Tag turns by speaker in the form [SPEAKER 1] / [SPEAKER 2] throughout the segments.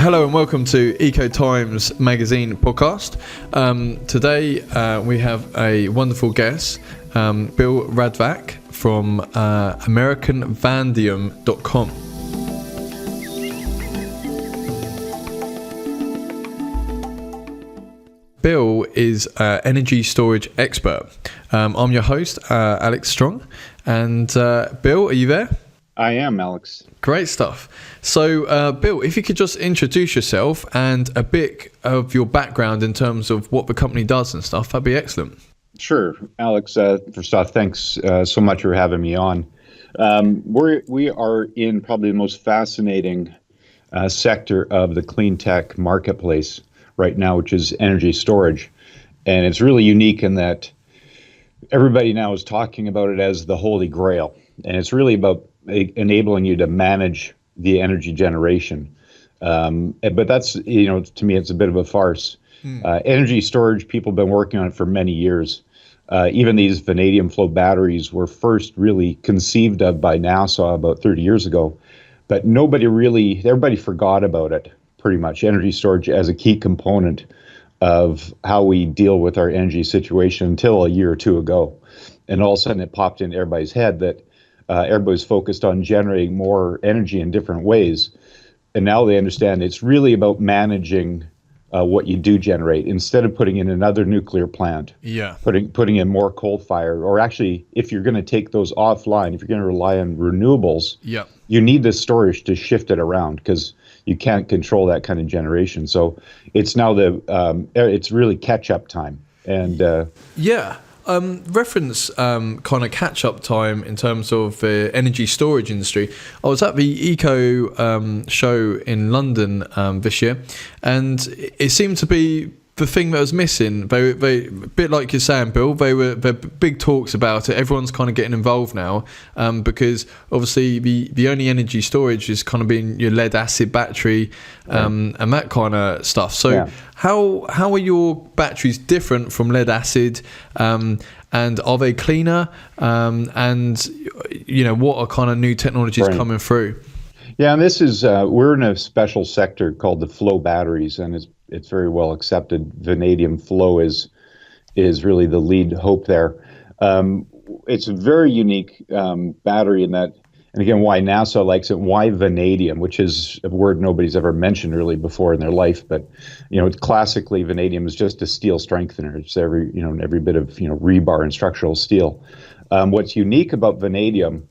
[SPEAKER 1] Hello and welcome to ECOTIMES magazine podcast. Today we have a wonderful guest, Bill Radvak from American Vanadium.com. Bill is an energy storage expert. I'm your host, Alex Strong. And Bill, are you there?
[SPEAKER 2] I am, Alex.
[SPEAKER 1] Great stuff. So, Bill, if you could just introduce yourself and a bit of your background in terms of what the company does and stuff, that'd be excellent.
[SPEAKER 2] Sure. Alex, first off, thanks so much for having me on. We are in probably the most fascinating sector of the clean tech marketplace right now, which is energy storage. And it's really unique in that everybody now is talking about it as the holy grail. And it's really about enabling you to manage the energy generation. But that's, to me, it's a bit of a farce. Energy storage, people have been working on it for many years. Even these Vanadium Flow Batteries were first really conceived of by NASA about 30 years ago. But everybody forgot about it, pretty much, energy storage as a key component of how we deal with our energy situation until a year or two ago. And all of a sudden it popped into everybody's head that everybody's focused on generating more energy in different ways. And now they understand it's really about managing what you do generate. Instead of putting in another nuclear plant, putting in more coal-fired, or actually, if you're going to take those offline, if you're going to rely on renewables, you need the storage to shift it around because you can't control that kind of generation. So it's now it's really catch-up time. And
[SPEAKER 1] reference kind of catch-up time in terms of the energy storage industry. I was at the Eco show in London this year, and it seemed to be the thing that was missing. They a bit like you're saying, Bill, they're big talks about it. Everyone's kind of getting involved now because obviously the only energy storage is kind of being your lead acid battery and that kind of stuff. So how are your batteries different from lead acid, and are they cleaner, and what are kind of new technologies coming through?
[SPEAKER 2] Yeah, and this is we're in a special sector called the flow batteries, and it's very well accepted. Vanadium Flow is really the lead hope there. It's a very unique battery in that, and again, why NASA likes it, why vanadium, which is a word nobody's ever mentioned really before in their life. But classically, vanadium is just a steel strengthener. It's every bit of rebar and structural steel. What's unique about vanadium,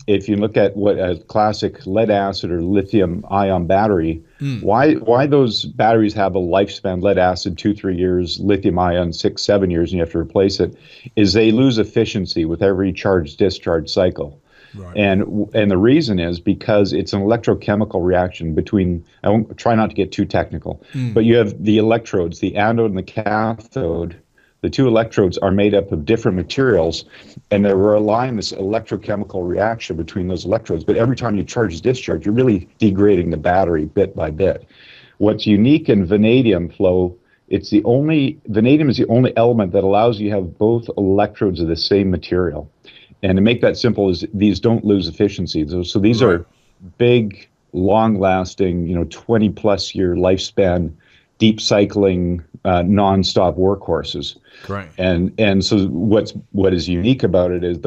[SPEAKER 2] if you look at what a classic lead acid or lithium ion battery, why those batteries have a lifespan, lead acid 2-3 years, lithium ion 6-7 years, and you have to replace it, is they lose efficiency with every charge-discharge cycle. Right. And the reason is because it's an electrochemical reaction between, I won't try not to get too technical, but you have the electrodes, the anode and the cathode. The two electrodes are made up of different materials, and they're relying on this electrochemical reaction between those electrodes. But every time you charge discharge, you're really degrading the battery bit by bit. What's unique in vanadium flow, vanadium is the only element that allows you to have both electrodes of the same material. And to make that simple, is these don't lose efficiency. So these are big, long-lasting, 20-plus year lifespan, deep cycling, non-stop workhorses.
[SPEAKER 1] Right.
[SPEAKER 2] And so what is unique about it is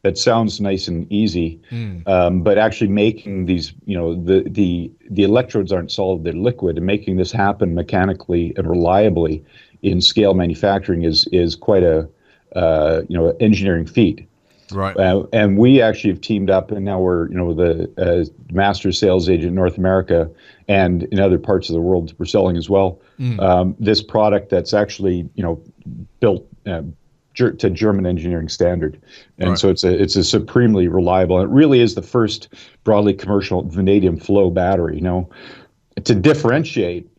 [SPEAKER 2] that sounds nice and easy, but actually making these, the electrodes aren't solid, they're liquid, and making this happen mechanically and reliably in scale manufacturing is quite a engineering feat.
[SPEAKER 1] Right.
[SPEAKER 2] And we actually have teamed up, and now we're the master sales agent in North America and in other parts of the world we're selling as well. This product that's actually built to German engineering standard, and so it's a supremely reliable. And it really is the first broadly commercial vanadium flow battery. To differentiate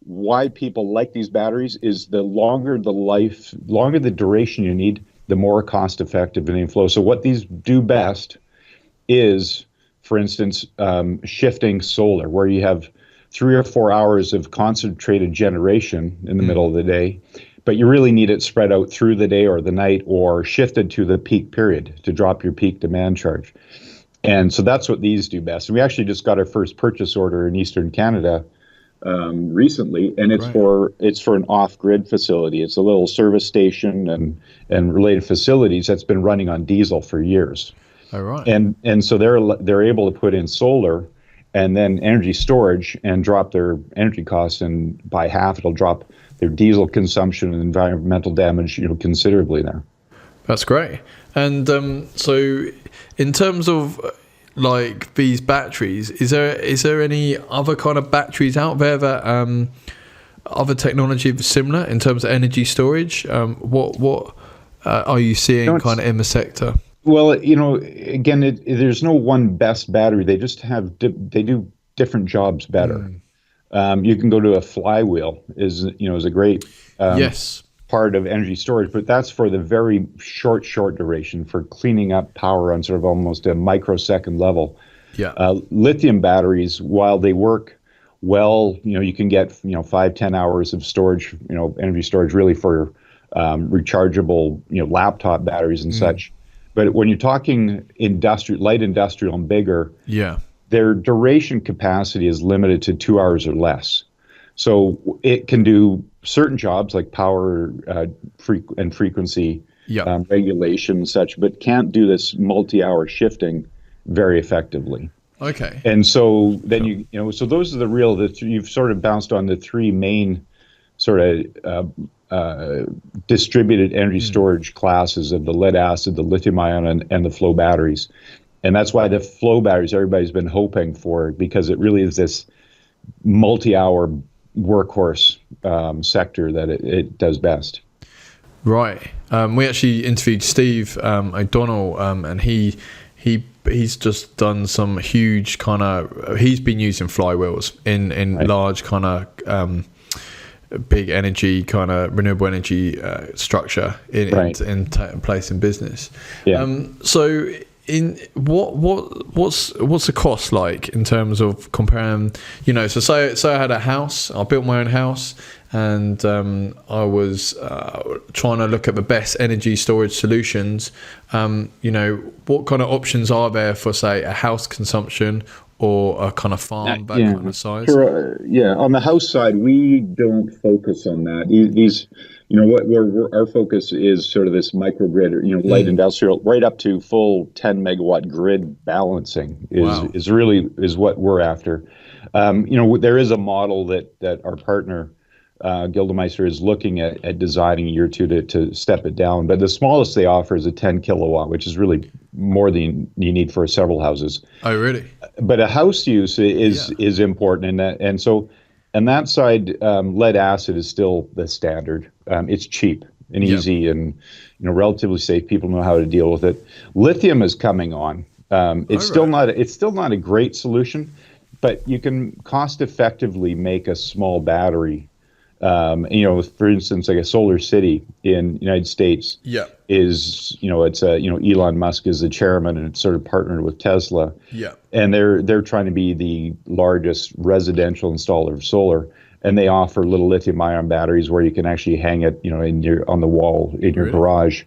[SPEAKER 2] why people like these batteries is the longer the duration you need, the more cost-effective vanadium flow. So what these do best is, for instance, shifting solar, where you have 3 or 4 hours of concentrated generation in the middle of the day, but you really need it spread out through the day or the night, or shifted to the peak period to drop your peak demand charge. And so that's what these do best. And we actually just got our first purchase order in Eastern Canada recently, and it's for an off-grid facility. It's a little service station and related facilities that's been running on diesel for years.
[SPEAKER 1] All right.
[SPEAKER 2] And so they're able to put in solar and then energy storage and drop their energy costs, and by half it'll drop their diesel consumption and environmental damage, considerably there.
[SPEAKER 1] That's great. And so in terms of like these batteries, is there any other kind of batteries out there that other technology similar in terms of energy storage? What are you seeing kind of in the sector?
[SPEAKER 2] Well, again, there's no one best battery. They just they do different jobs better. You can go to a flywheel is a great
[SPEAKER 1] yes.
[SPEAKER 2] part of energy storage, but that's for the very short duration for cleaning up power on sort of almost a microsecond level.
[SPEAKER 1] Yeah.
[SPEAKER 2] Lithium batteries, while they work well, you can get 5-10 hours of storage, energy storage really for rechargeable laptop batteries and such. But when you're talking light industrial and bigger, their duration capacity is limited to 2 hours or less. So it can do certain jobs like power and frequency regulation and such, but can't do this multi-hour shifting very effectively.
[SPEAKER 1] Okay.
[SPEAKER 2] And so then so those are you've sort of bounced on the three main sort of distributed energy storage classes of the lead acid, the lithium ion, and the flow batteries. And that's why the flow batteries everybody's been hoping for, because it really is this multi-hour workhorse sector that it does best.
[SPEAKER 1] Right. We actually interviewed Steve O'Donnell, and he's just done some huge kind of, he's been using flywheels in large kind of big energy kind of renewable energy structure in place in business. So in what's the cost like in terms of comparing, so say I had a house, I built my own house, and I was trying to look at the best energy storage solutions. What kind of options are there for, say, a house consumption or a kind of farm, kind of size?
[SPEAKER 2] On the house side, we don't focus on that. These, our focus is sort of this microgrid, light industrial, right up to full 10 megawatt grid balancing is what we're after. There is a model that our partner Gildemeister is looking at designing a year or two to step it down. But the smallest they offer is a 10 kilowatt, which is really more than you need for several houses.
[SPEAKER 1] Oh, really?
[SPEAKER 2] But a house use is important, and that side, lead acid is still the standard. It's cheap and easy, and relatively safe. People know how to deal with it. Lithium is coming on. It's still not a great solution, but you can cost effectively make a small battery. For instance, like a solar city in the United States is, it's Elon Musk is the chairman, and it's sort of partnered with Tesla. And they're trying to be the largest residential installer of solar, and they offer little lithium ion batteries where you can actually hang it, on the wall in your garage.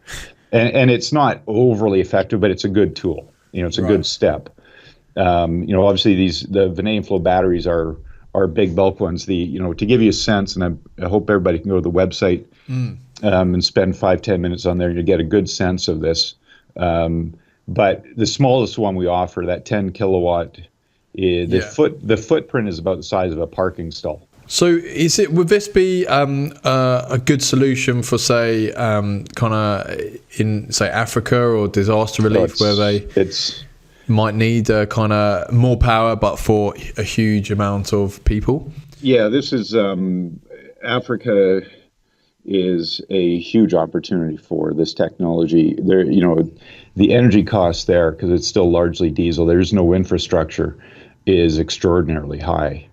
[SPEAKER 2] And it's not overly effective, but it's a good tool. It's a good step. Obviously the Vanadium Flow batteries are big bulk ones. To give you a sense, and I hope everybody can go to the website and spend 5-10 minutes on there, and you get a good sense of this. But the smallest one we offer, that 10 kilowatt, the footprint is about the size of a parking stall.
[SPEAKER 1] So would this be a good solution for, say, kind of in, say, Africa or disaster relief, where they might need kind of more power, but for a huge amount of people? Yeah,
[SPEAKER 2] this is Africa is a huge opportunity for this technology. There, the energy costs there, because it's still largely diesel, there's no infrastructure, is extraordinarily high.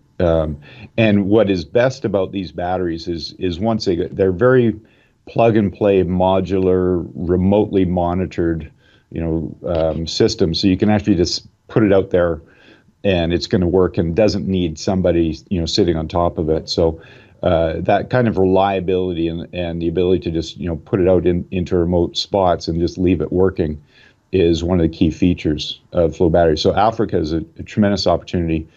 [SPEAKER 2] And what is best about these batteries is once they're very plug and play, modular, remotely monitored, system. So you can actually just put it out there, and it's going to work, and doesn't need somebody, sitting on top of it. So that kind of reliability and the ability to just, put it out into remote spots and just leave it working is one of the key features of flow batteries. So Africa is a tremendous opportunity.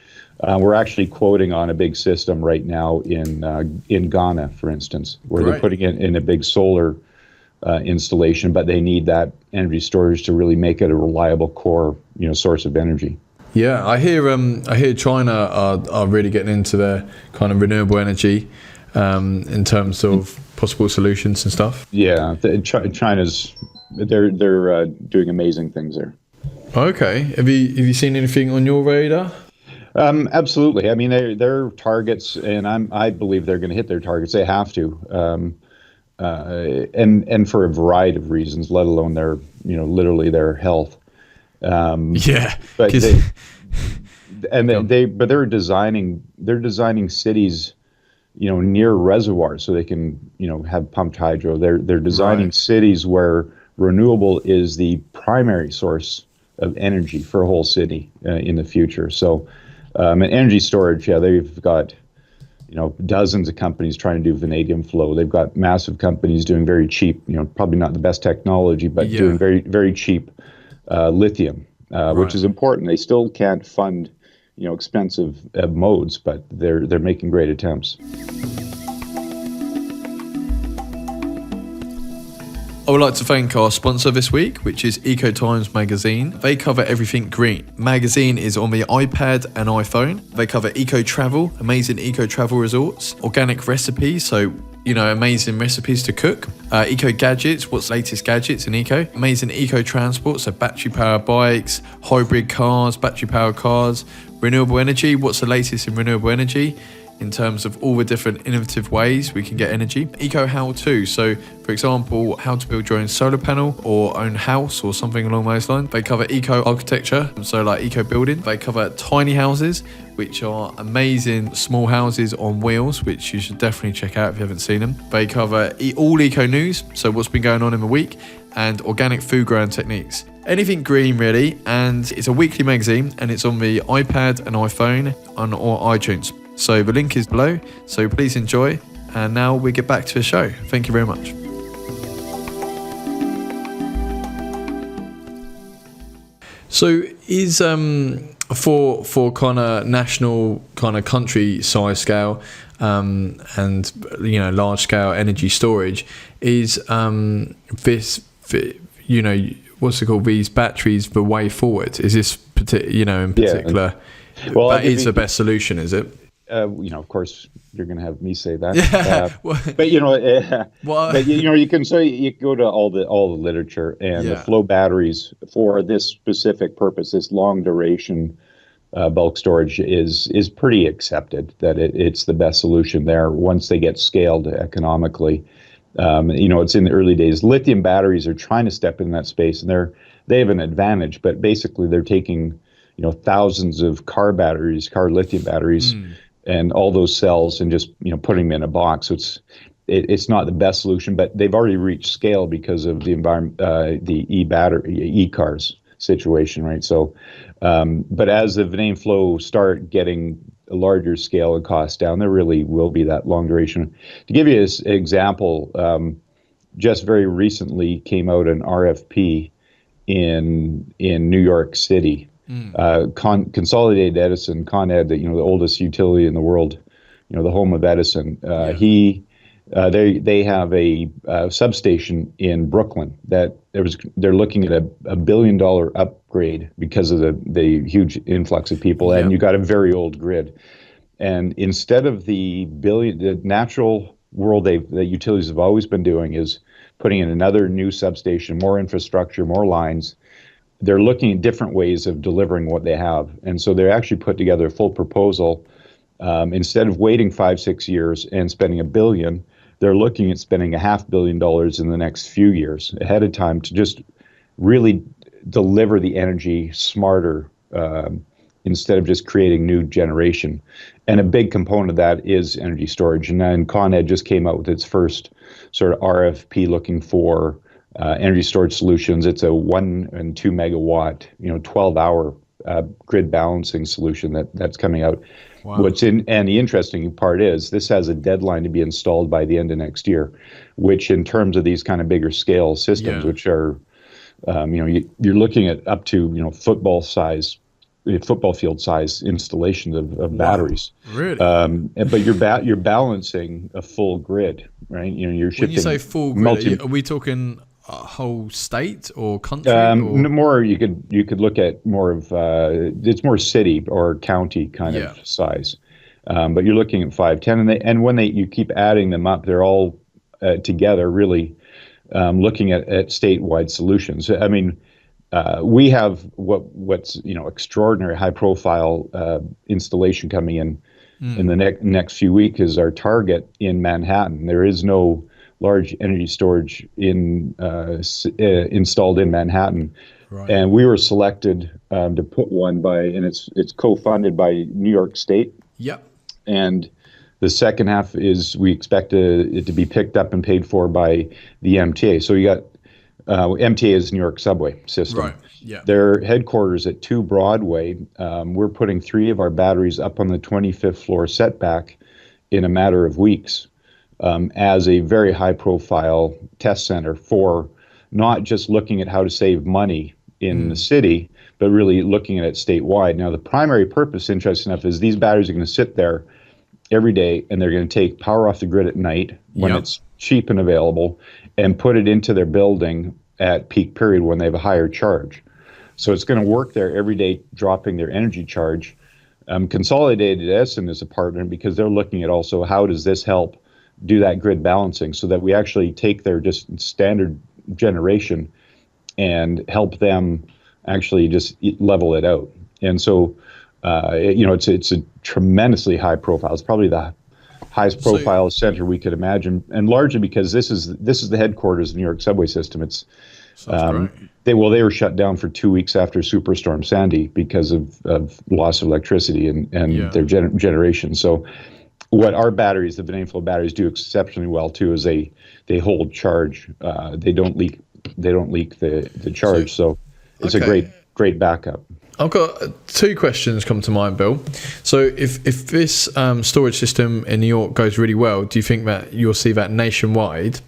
[SPEAKER 2] We're actually quoting on a big system right now in Ghana, for instance, where they're putting it in a big solar installation, but they need that energy storage to really make it a reliable core, source of energy.
[SPEAKER 1] Yeah, I hear China are really getting into their kind of renewable energy in terms of possible solutions and stuff.
[SPEAKER 2] Yeah, China's they're doing amazing things there.
[SPEAKER 1] Okay, have you seen anything on your radar?
[SPEAKER 2] Absolutely. I mean, their targets, and I believe they're going to hit their targets. They have to, and for a variety of reasons, let alone their literally their health. But they're designing cities, near reservoirs so they can, have pumped hydro. They're designing cities where renewable is the primary source of energy for a whole city in the future. So, and energy storage, they've got, dozens of companies trying to do vanadium flow. They've got massive companies doing very cheap, probably not the best technology, but doing very, very cheap lithium, which is important. They still can't fund, expensive modes, but they're making great attempts.
[SPEAKER 1] I would like to thank our sponsor this week, which is ECOTIMES magazine. They cover everything green. Magazine is on the iPad and iPhone. They cover eco travel, amazing eco travel resorts, organic recipes, so amazing recipes to cook, eco gadgets, what's the latest gadgets in eco, amazing eco transport, so battery powered bikes, hybrid cars, battery powered cars, renewable energy, what's the latest in renewable energy in terms of all the different innovative ways we can get energy. Eco how-to, so for example, how to build your own solar panel or own house or something along those lines. They cover eco architecture, so like eco building. They cover tiny houses, which are amazing small houses on wheels, which you should definitely check out if you haven't seen them. They cover all eco news, so what's been going on in the week, and organic food growing techniques. Anything green really, and it's a weekly magazine and it's on the iPad and iPhone or iTunes. So the link is below, so please enjoy. And now we get back to the show. Thank you very much. So is for kind of national kind of country size scale and large scale energy storage, is this what's it called, these batteries the way forward? Is this in particular that is the best solution, is it?
[SPEAKER 2] Of course, you're going to have me say that. But you can say, you go to all the literature, and the flow batteries for this specific purpose, this long duration bulk storage is pretty accepted. That it's the best solution there once they get scaled economically. It's in the early days. Lithium batteries are trying to step in that space, and they have an advantage. But basically, they're taking thousands of car lithium batteries. And all those cells, and just putting them in a box. So it's not the best solution, but they've already reached scale because of the environment, the e-cars situation, right? So, but as the Vanadium Flow start getting a larger scale and cost down, there really will be that long duration. To give you an example, just very recently came out an RFP in New York City. Consolidated Edison, Con Ed, the oldest utility in the world, the home of Edison. They have a substation in Brooklyn that they're looking at a $1 billion upgrade because of the huge influx of people, and you got a very old grid. And instead of the natural world the utilities have always been doing is putting in another new substation, more infrastructure, more lines. They're looking at different ways of delivering what they have. And so they actually put together a full proposal. Instead of waiting 5-6 years and spending $1 billion, they're looking at spending $500 million in the next few years ahead of time to just really deliver the energy smarter instead of just creating new generation. And a big component of that is energy storage. And then Con Ed just came out with its first sort of RFP looking for energy storage solutions. It's a 1 and 2 megawatt, 12-hour grid balancing solution that's coming out. Wow. And the interesting part is this has a deadline to be installed by the end of next year, which in terms of these kind of bigger scale systems, which are You're looking at up to football field size installations of batteries.
[SPEAKER 1] Really?
[SPEAKER 2] But you're balancing a full grid, right? You're shifting.
[SPEAKER 1] When you say full grid, are we talking a whole state or country?
[SPEAKER 2] More you could look at more of it's more city or county kind of size, but you're looking at 5, 10, and when you keep adding them up, they're all together really looking at statewide solutions. I mean, we have what's extraordinary high profile installation coming in the next few weeks is our target in Manhattan. There is no large energy storage installed in Manhattan, right. And we were selected to put one and it's co-funded by New York State.
[SPEAKER 1] Yep.
[SPEAKER 2] And the second half is we expect it to be picked up and paid for by the MTA. So you got MTA is New York subway system.
[SPEAKER 1] Right. Yeah.
[SPEAKER 2] Their headquarters at 2 Broadway. We're putting 3 of our batteries up on the 25th floor setback in a matter of weeks as a very high-profile test center for not just looking at how to save money in the city, but really looking at it statewide. Now, the primary purpose, interesting enough, is these batteries are going to sit there every day, and they're going to take power off the grid at night when it's cheap and available, and put it into their building at peak period when they have a higher charge. So it's going to work there every day, dropping their energy charge. Consolidated Edison is a partner because they're looking at also how does this help do that grid balancing so that we actually take their just standard generation and help them actually just level it out. And so, it's a tremendously high profile. It's probably the highest profile center we could imagine, and largely because this is the headquarters of the New York subway system. It's they were shut down for 2 weeks after Superstorm Sandy because of loss of electricity and their generation. So what our batteries, the Vanadium Flow batteries, do exceptionally well too is they hold charge. They don't leak the charge. So it's a great backup.
[SPEAKER 1] I've got 2 questions come to mind, Bill. So if this storage system in New York goes really well, do you think that you'll see that nationwide?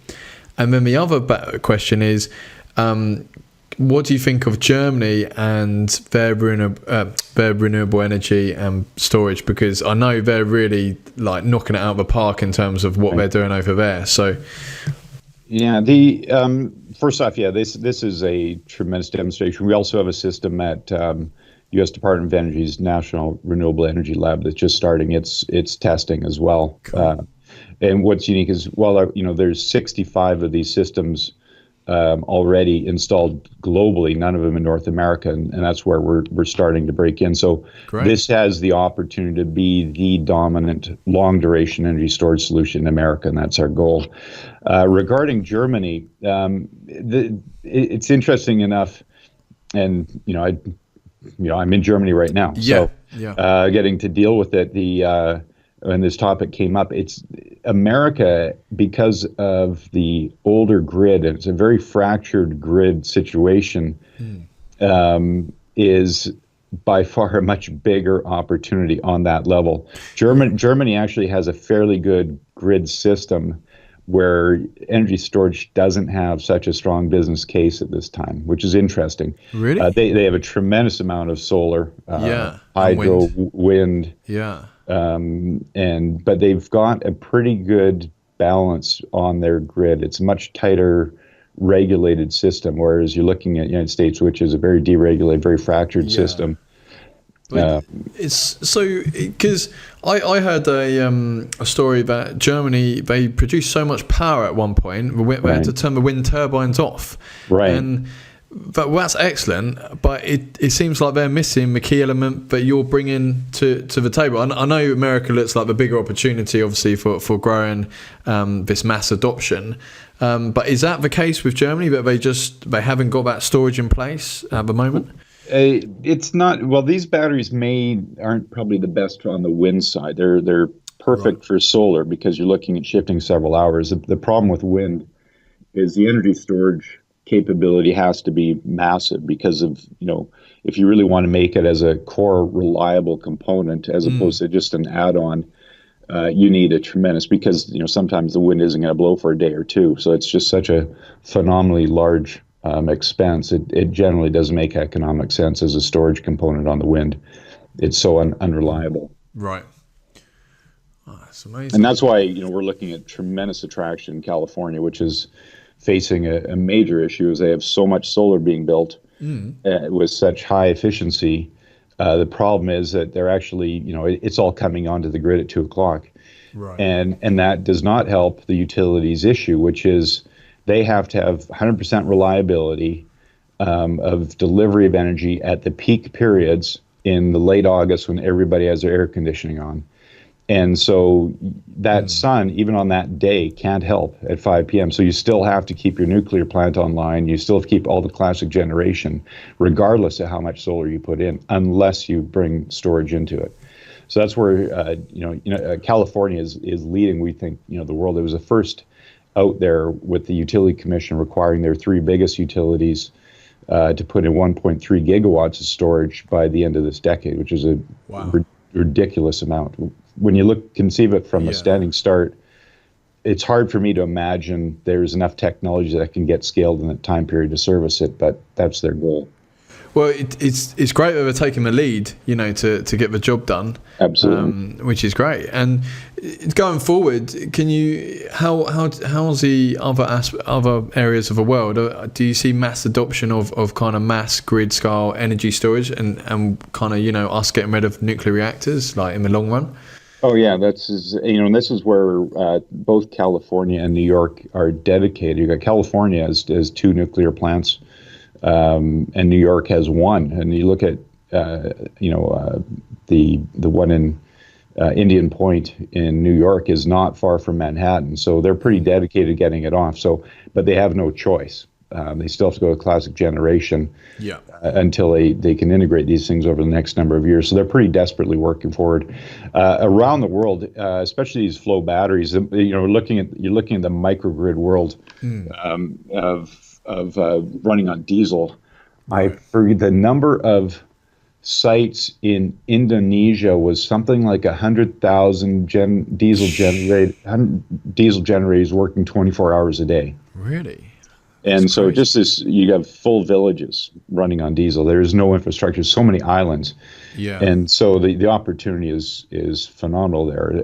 [SPEAKER 1] And then the other question is, what do you think of Germany and their renewable energy and storage? Because I know they're really like knocking it out of the park in terms of what they're doing over there. So,
[SPEAKER 2] yeah, first off, this is a tremendous demonstration. We also have a system at U.S. Department of Energy's National Renewable Energy Lab that's just starting its testing as well. Cool. And what's unique is, there's 65 of these systems already installed globally, none of them in North America, and that's where we're starting to break in. So this has the opportunity to be the dominant long-duration energy storage solution in America, and that's our goal. Regarding Germany, it's interesting enough, and I'm in Germany right now, getting to deal with it. When this topic came up, it's America, because of the older grid, and it's a very fractured grid situation, is by far a much bigger opportunity on that level. Germany actually has a fairly good grid system where energy storage doesn't have such a strong business case at this time, which is interesting.
[SPEAKER 1] Really?
[SPEAKER 2] They have a tremendous amount of solar, hydro, wind.
[SPEAKER 1] Yeah.
[SPEAKER 2] But they've got a pretty good balance on their grid. It's a much tighter regulated system, whereas you're looking at the United States, which is a very deregulated, very fractured system.
[SPEAKER 1] It's so, because I heard a story that Germany, they produced so much power at one point, they had to turn the wind turbines off. Right. And that's excellent, but it seems like they're missing the key element that you're bringing to the table. I know America looks like the bigger opportunity, obviously, for growing this mass adoption. But is that the case with Germany, that they haven't got that storage in place at the moment?
[SPEAKER 2] It's not. Well, these batteries aren't probably the best on the wind side. They're perfect for solar because you're looking at shifting several hours. The problem with wind is the energy storage capability has to be massive because of, if you really want to make it as a core reliable component as opposed to just an add-on, you need a tremendous, because sometimes the wind isn't going to blow for a day or two. So it's just such a phenomenally large expense, it generally doesn't make economic sense as a storage component on the wind. It's so unreliable.
[SPEAKER 1] Right. Oh, that's amazing.
[SPEAKER 2] And that's why, we're looking at tremendous attraction in California, which is facing a major issue, is they have so much solar being built with such high efficiency. The problem is that they're actually, it's all coming onto the grid at 2:00.
[SPEAKER 1] Right.
[SPEAKER 2] And that does not help the utilities issue, which is they have to have 100% reliability of delivery of energy at the peak periods in the late August when everybody has their air conditioning on. And so that sun, even on that day, can't help at 5 p.m. So you still have to keep your nuclear plant online. You still have to keep all the classic generation, regardless of how much solar you put in, unless you bring storage into it. So that's where California is leading. We think the world. It was the first out there with the Utility Commission requiring their 3 biggest utilities to put in 1.3 gigawatts of storage by the end of this decade, which is a ridiculous amount. When you conceive it from a standing start, it's hard for me to imagine there's enough technology that can get scaled in that time period to service it, but that's their goal.
[SPEAKER 1] Well, it's great that they're taking the lead, to get the job done.
[SPEAKER 2] Absolutely,
[SPEAKER 1] which is great. And going forward, how's the other areas of the world? Do you see mass adoption of kind of mass grid scale energy storage and kind of us getting rid of nuclear reactors like in the long run?
[SPEAKER 2] Oh yeah, this is where both California and New York are dedicated. You got California has 2 nuclear plants, and New York has 1. And you look at the one in Indian Point in New York is not far from Manhattan, so they're pretty dedicated to getting it off. But they have no choice. They still have to go to classic generation until they can integrate these things over the next number of years. So they're pretty desperately working forward. Around the world, especially these flow batteries, you're looking at the microgrid world of running on diesel.
[SPEAKER 1] Right.
[SPEAKER 2] I forget the number of sites in Indonesia was something like 100,000 diesel generators working 24 hours a day.
[SPEAKER 1] Really?
[SPEAKER 2] And so just this, you have full villages running on diesel. There is no infrastructure, so many islands.
[SPEAKER 1] Yeah.
[SPEAKER 2] And so the opportunity is phenomenal there.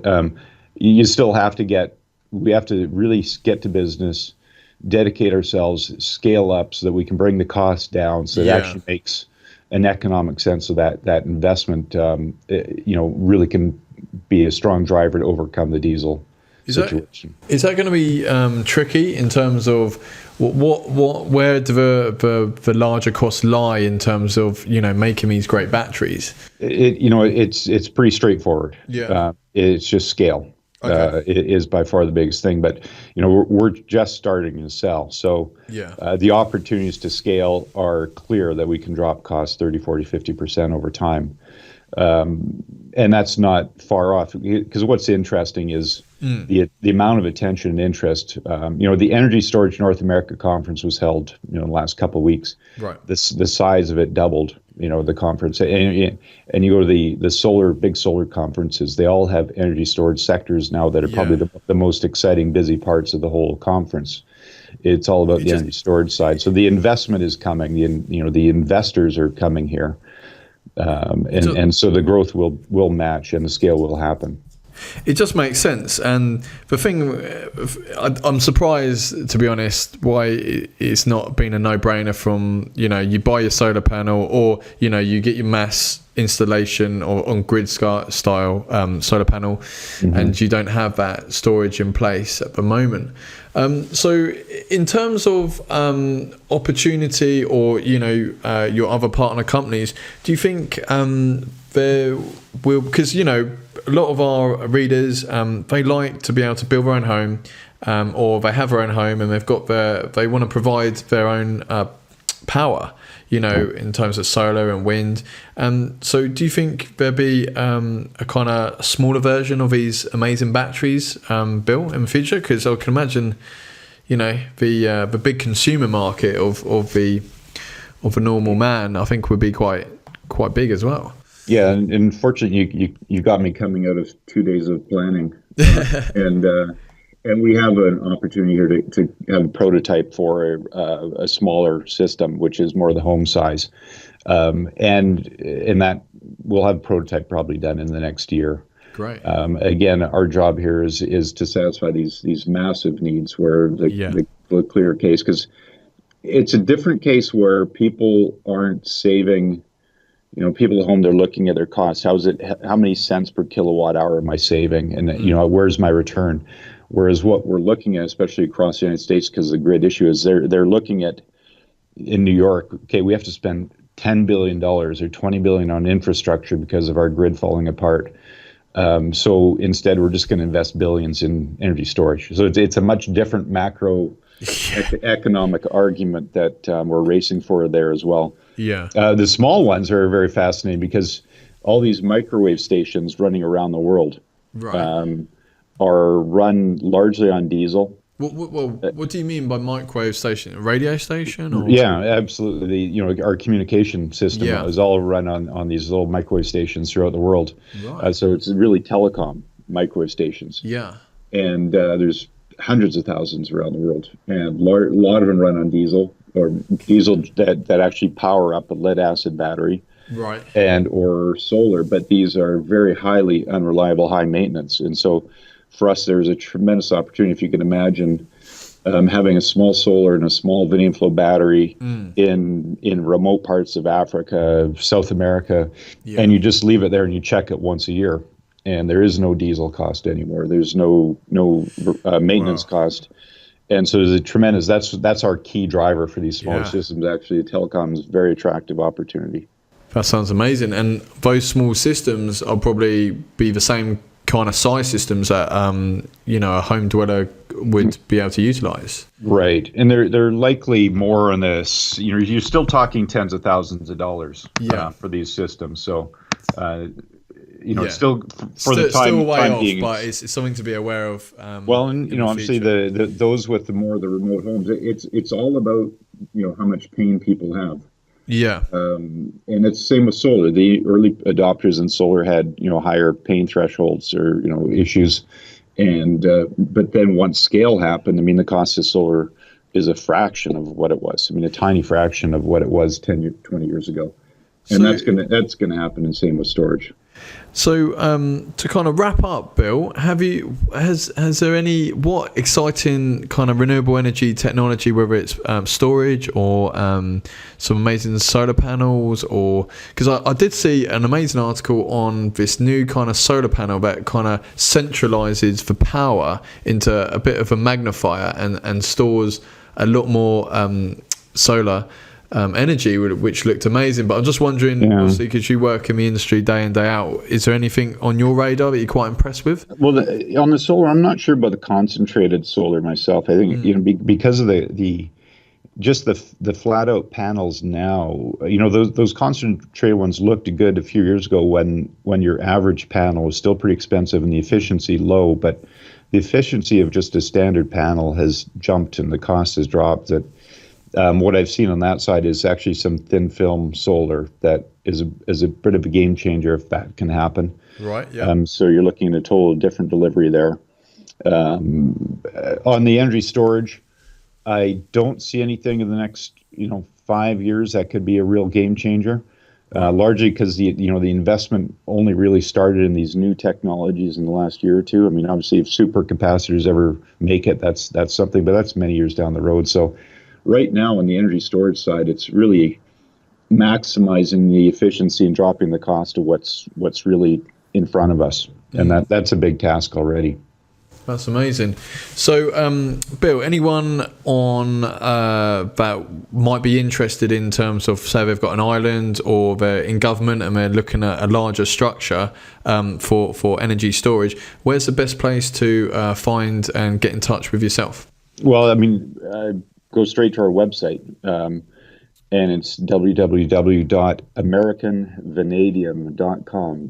[SPEAKER 2] You still have to we have to really get to business, dedicate ourselves, scale up so that we can bring the cost down so it actually makes an economic sense of that investment, really can be a strong driver to overcome the diesel situation.
[SPEAKER 1] Is that going to be tricky in terms of where do the larger costs lie in terms of making these great batteries?
[SPEAKER 2] It's pretty straightforward.
[SPEAKER 1] Yeah.
[SPEAKER 2] It's just scale.
[SPEAKER 1] Okay.
[SPEAKER 2] It is by far the biggest thing, but we're just starting to sell. So the opportunities to scale are clear that we can drop costs 30, 40, 50% over time. And that's not far off, because what's interesting is the amount of attention and interest. The Energy Storage North America conference was held in the last couple of weeks.
[SPEAKER 1] Right.
[SPEAKER 2] The size of it doubled. The conference, and you go to the big solar conferences. They all have energy storage sectors now that are probably the most exciting, busy parts of the whole conference. It's all about the energy storage side. So the investment is coming. The investors are coming here. And so the growth will match and the scale will happen.
[SPEAKER 1] It just makes sense. And the thing, I'm surprised, to be honest, why it's not been a no-brainer from, you buy your solar panel or, you get your mass installation or on grid style solar panel, and you don't have that storage in place at the moment. So in terms of opportunity or, your other partner companies, do you think there will, because, a lot of our readers, they like to be able to build their own home, or they have their own home and they want to provide their own power, in terms of solar and wind. So do you think there'll be a kind of smaller version of these amazing batteries built in the future? Because I can imagine, the big consumer market of a normal man, I think, would be quite big as well.
[SPEAKER 2] Yeah, and unfortunately, you got me coming out of 2 days of planning, and And we have an opportunity here to have a prototype for a smaller system, which is more the home size. And in that, we'll have a prototype probably done in the next year.
[SPEAKER 1] Great.
[SPEAKER 2] Again, our job here is to satisfy these massive needs where the clear case, because it's a different case where people aren't saving. People at home, they're looking at their costs. How many cents per kilowatt hour am I saving? And, where's my return? Whereas what we're looking at, especially across the United States, because the grid issue is they're looking at, in New York, okay, we have to spend $10 billion or $20 billion on infrastructure because of our grid falling apart. So instead, we're just going to invest billions in energy storage. So it's a much different macro economic argument that we're racing for there as well.
[SPEAKER 1] Yeah.
[SPEAKER 2] The small ones are very fascinating because all these microwave stations running around the world are run largely on diesel.
[SPEAKER 1] What do you mean by microwave station? A radio station? Or?
[SPEAKER 2] Yeah, absolutely. Our communication system is all run on these little microwave stations throughout the world. Right. So it's really telecom microwave stations.
[SPEAKER 1] Yeah.
[SPEAKER 2] And there's hundreds of thousands around the world, and a lot of them run on diesel that actually power up a lead acid battery,
[SPEAKER 1] right,
[SPEAKER 2] and or solar. But these are very highly unreliable, high maintenance, and so for us, there's a tremendous opportunity. If you can imagine having a small solar and a small vanadium flow battery in remote parts of Africa, South America, and you just leave it there and you check it once a year. And there is no diesel cost anymore. There's no maintenance cost, and so there's a tremendous. That's our key driver for these smaller systems. Actually, telecom is a very attractive opportunity.
[SPEAKER 1] That sounds amazing. And those small systems will probably be the same kind of size systems that a home dweller would be able to utilize. Right,
[SPEAKER 2] and they're likely more on this. You're still talking tens of thousands of dollars for these systems. So. It's still the time,
[SPEAKER 1] still way off,
[SPEAKER 2] being,
[SPEAKER 1] but it's something to be aware of.
[SPEAKER 2] Obviously those with the remote homes, it's all about how much pain people have.
[SPEAKER 1] Yeah.
[SPEAKER 2] And it's the same with solar. The early adopters in solar had higher pain thresholds or issues, and but then once scale happened, the cost of solar is a fraction of what it was. A tiny fraction of what it was 20 years ago, and that's gonna happen. And same with storage.
[SPEAKER 1] So to kind of wrap up, Bill, has there what exciting kind of renewable energy technology, whether it's storage or some amazing solar panels, or because I did see an amazing article on this new kind of solar panel that kind of centralizes the power into a bit of a magnifier and stores a lot more solar energy, which looked amazing. But I'm just wondering, obviously, because you work in the industry day in, day out, is there anything on your radar that you're quite impressed with?
[SPEAKER 2] Well, on the solar, I'm not sure about the concentrated solar myself. I think because of the flat out panels now, those concentrated ones looked good a few years ago when your average panel was still pretty expensive and the efficiency low, but the efficiency of just a standard panel has jumped and the cost has dropped. What I've seen on that side is actually some thin film solar that is a bit of a game changer if that can happen.
[SPEAKER 1] Right. Yeah.
[SPEAKER 2] So you're looking at a total different delivery there. On the energy storage, I don't see anything in the next 5 years that could be a real game changer. Largely because the investment only really started in these new technologies in the last year or two. Obviously, if supercapacitors ever make it, that's something, but that's many years down the road. So. Right now on the energy storage side, it's really maximizing the efficiency and dropping the cost of what's really in front of us. And that's a big task already.
[SPEAKER 1] That's amazing. So, Bill, anyone on that might be interested in terms of, say, they've got an island or they're in government and they're looking at a larger structure for energy storage, where's the best place to find and get in touch with yourself?
[SPEAKER 2] Well, go straight to our website, and it's www.americanvanadium.com,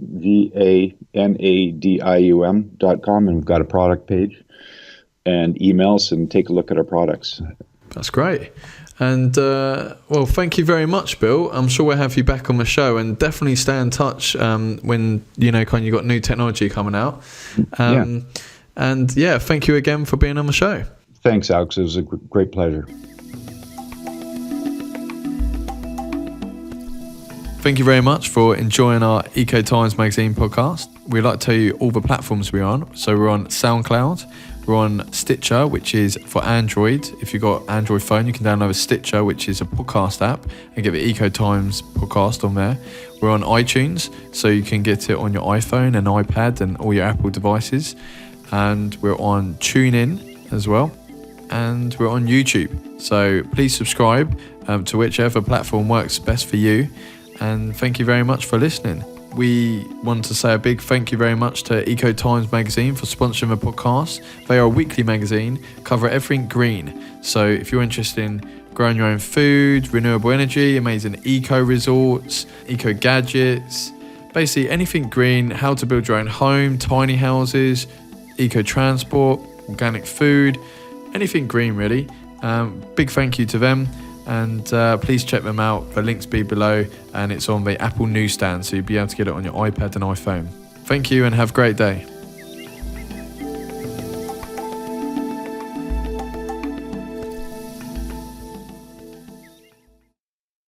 [SPEAKER 2] vanadium.com, and we've got a product page, and email us and take a look at our products.
[SPEAKER 1] That's great. And well, thank you very much, Bill. I'm sure we'll have you back on the show, and definitely stay in touch when you've got new technology coming out. And yeah, thank you again for being on the show.
[SPEAKER 2] Thanks, Alex. It was a great pleasure.
[SPEAKER 1] Thank you very much for enjoying our ECOTIMES magazine podcast. We'd like to tell you all the platforms we're on. So we're on SoundCloud, we're on Stitcher, which is for Android. If you've got Android phone, you can download a Stitcher, which is a podcast app, and get the ECOTIMES podcast on there. We're on iTunes, so you can get it on your iPhone and iPad and all your Apple devices. And we're on TuneIn as well. And we're on YouTube. So please subscribe to whichever platform works best for you. And thank you very much for listening. We want to say a big thank you very much to ECOTIMES magazine for sponsoring the podcast. They are a weekly magazine, cover everything green. So if you're interested in growing your own food, renewable energy, amazing eco resorts, eco gadgets, basically anything green, how to build your own home, tiny houses, eco transport, organic food, anything green really. Big thank you to them. And please check them out. The links be below, and it's on the Apple newsstand, so you'll be able to get it on your iPad and iPhone. Thank you and have a great day.